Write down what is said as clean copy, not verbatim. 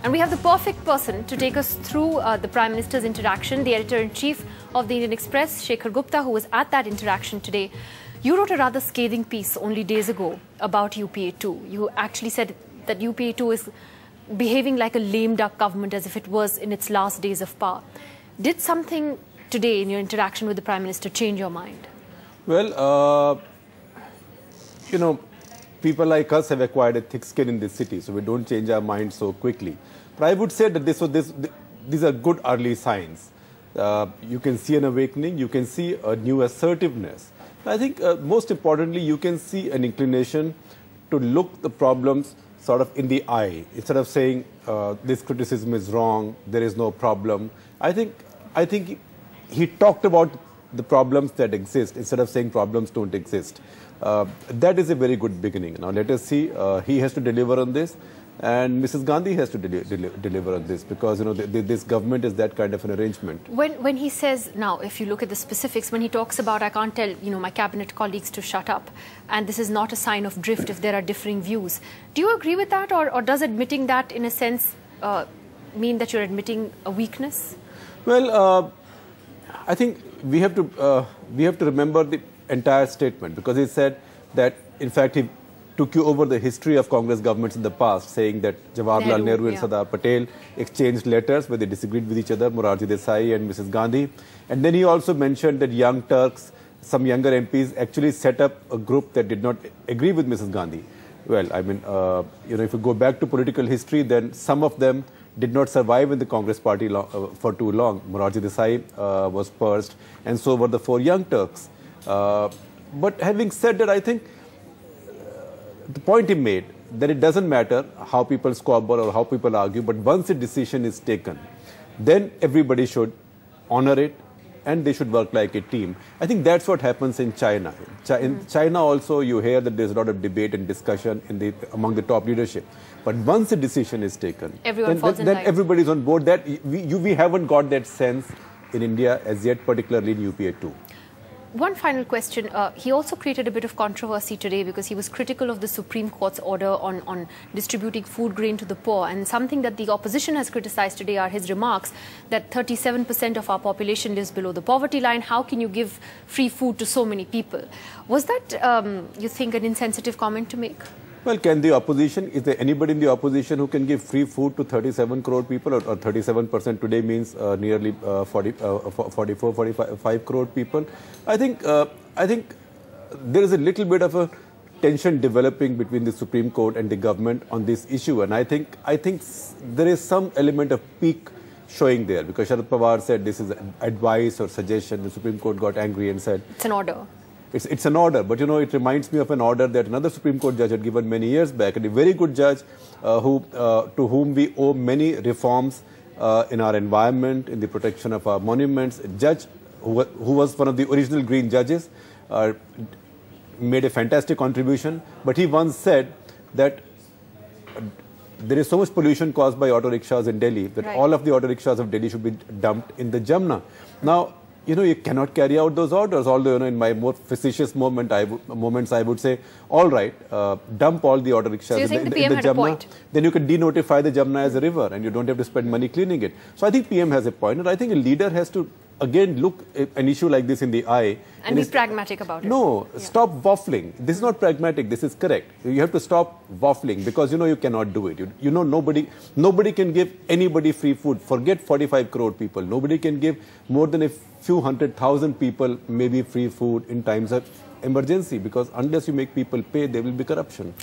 And we have the perfect person to take us through the Prime Minister's interaction, the Editor-in-Chief of the Indian Express, Shekhar Gupta, who was at that interaction today. You wrote a rather scathing piece only days ago about UPA2. You actually said that UPA2 is behaving like a lame duck government as if it was in its last days of power. Did something today in your interaction with the Prime Minister change your mind? Well, you know, people like us have acquired a thick skin in this city, so we don't change our minds so quickly. But I would say that these are good early signs. You can see an awakening, you can see a new assertiveness. I think most importantly, you can see an inclination to look the problems sort of in the eye, instead of saying this criticism is wrong, there is no problem. I think he talked about the problems that exist instead of saying problems don't exist. That is a very good beginning. Now let us see. He has to deliver on this, and Mrs. Gandhi has to deliver on this, because you know this government is that kind of an arrangement. When he says, now if you look at the specifics, when he talks about I can't tell my cabinet colleagues to shut up, and this is not a sign of drift if there are differing views, do you agree with that, or does admitting that in a sense mean that you're admitting a weakness? Well, I think we have to remember the entire statement, because he said that in fact he took you over the history of Congress governments in the past, saying that Jawaharlal Nehru and Sardar Patel exchanged letters where they disagreed with each other, Morarji Desai and Mrs. Gandhi. And then he also mentioned that Young Turks, some younger MPs, actually set up a group that did not agree with Mrs. Gandhi. Well, I mean, if you go back to political history, then some of them did not survive in the Congress party for too long. Morarji Desai was purged, and so were the 4 Young Turks. But having said that, I think the point he made, that it doesn't matter how people squabble or how people argue, but once a decision is taken, then everybody should honor it and they should work like a team. I think that's what happens in China. In China also, you hear that there's a lot of debate and discussion among the top leadership. But once a decision is taken, then everybody's on board. That we haven't got that sense in India as yet, particularly in UPA2. One final question. He also created a bit of controversy today because he was critical of the Supreme Court's order on distributing food grain to the poor. And something that the opposition has criticized today are his remarks that 37% of our population lives below the poverty line. How can you give free food to so many people? Was that, you think, an insensitive comment to make? Well, is there anybody in the opposition who can give free food to 37 crore people, or 37% today means nearly 45 crore people? I think there is a little bit of a tension developing between the Supreme Court and the government on this issue, and I think there is some element of pique showing there, because Sharad Pawar said this is advice or suggestion. The Supreme Court got angry and said it's an order. It's an order, but it reminds me of an order that another Supreme Court judge had given many years back, and a very good judge to whom we owe many reforms in our environment, in the protection of our monuments. A judge who was one of the original Green judges, made a fantastic contribution, but he once said that there is so much pollution caused by auto rickshaws in Delhi that all of the auto rickshaws of Delhi should be dumped in the Jamna. Now, you cannot carry out those orders, although, in my more facetious moments, I would say, all right, dump all the auto rickshaws in the Jamna. Then you can denotify the Jamna as a river and you don't have to spend money cleaning it. So I think PM has a point, and I think a leader has to, again, look an issue like this in the eye. And be pragmatic about it. No, stop waffling. This is not pragmatic, this is correct. You have to stop waffling, because you cannot do it. Nobody can give anybody free food. Forget 45 crore people. Nobody can give more than a few 100,000 people maybe free food in times of emergency, because unless you make people pay, there will be corruption.